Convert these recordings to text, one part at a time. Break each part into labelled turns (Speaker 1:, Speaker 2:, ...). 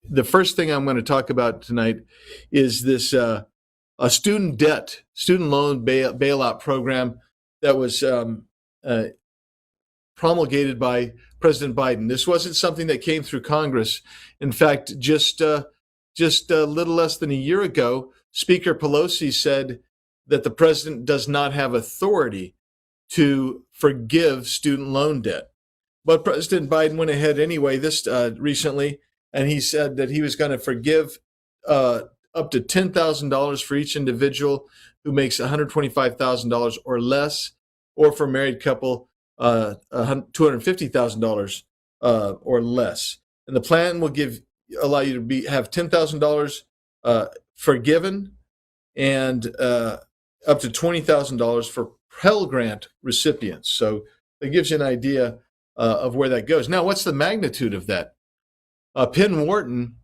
Speaker 1: the first thing I'm going to talk about tonight is this a student loan bailout program that was uh, promulgated by President Biden. This wasn't something that came through Congress. In fact, just a little less than a year ago, Speaker Pelosi said that the president does not have authority to forgive student loan debt. But President Biden went ahead anyway this recently, and he said that he was going to forgive up to $10,000 for each individual who makes $125,000 or less, or for a married couple, $250,000 or less. And the plan will allow you to have $10,000 forgiven, and up to $20,000 for Pell Grant recipients. So it gives you an idea of where that goes. Now, what's the magnitude of that? Penn Wharton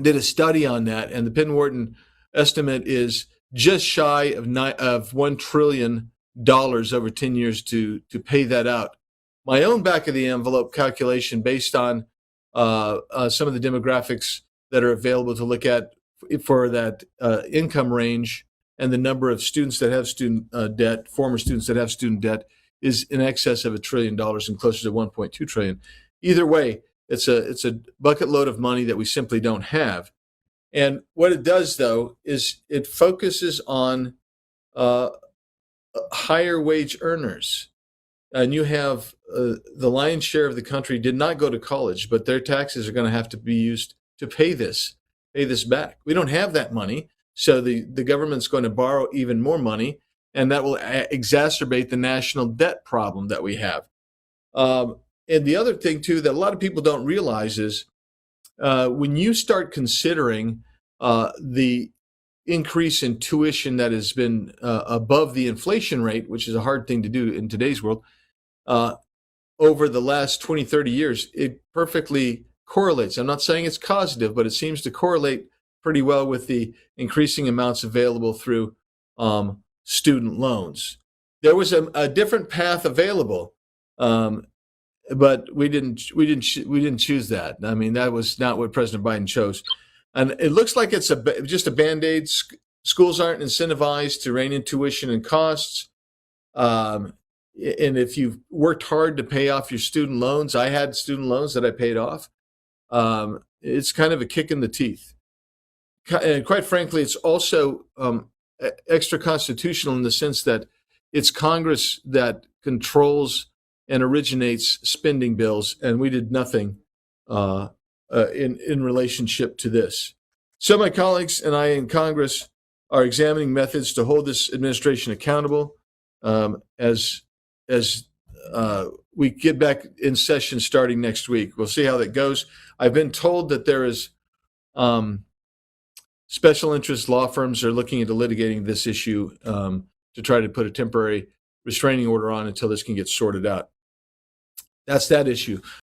Speaker 1: did a study on that, and the Penn Wharton estimate is just shy of $1 trillion over 10 years to pay that out. My own back of the envelope calculation, based on some of the demographics that are available to look at for that income range, and the number of students that have student debt, former students that have student debt, is in excess of $1 trillion and closer to 1.2 trillion. Either way, it's a bucket load of money that we simply don't have. And what it does, though, is it focuses on higher wage earners. And you have the lion's share of the country did not go to college, but their taxes are going to have to be used to pay this back. We don't have that money, so the government's going to borrow even more money, and that will exacerbate the national debt problem that we have. And the other thing, too, that a lot of people don't realize is when you start considering the increase in tuition that has been above the inflation rate, which is a hard thing to do in today's world, over the last 20, 30 years, it perfectly correlates. I'm not saying it's causative, but it seems to correlate pretty well with the increasing amounts available through student loans. There was a different path available, but we didn't choose that. I mean, that was not what President Biden chose, and it looks like it's just a Band-Aid. Schools aren't incentivized to rein in tuition and costs. And if you've worked hard to pay off your student loans, I had student loans that I paid off. It's kind of a kick in the teeth. And quite frankly, it's also extra constitutional in the sense that it's Congress that controls and originates spending bills, and we did nothing in relationship to this. So my colleagues and I in Congress are examining methods to hold this administration accountable as we get back in session starting next week. We'll see how that goes. I've been told that there is special interest law firms are looking into litigating this issue to try to put a temporary restraining order on until this can get sorted out. That's that issue.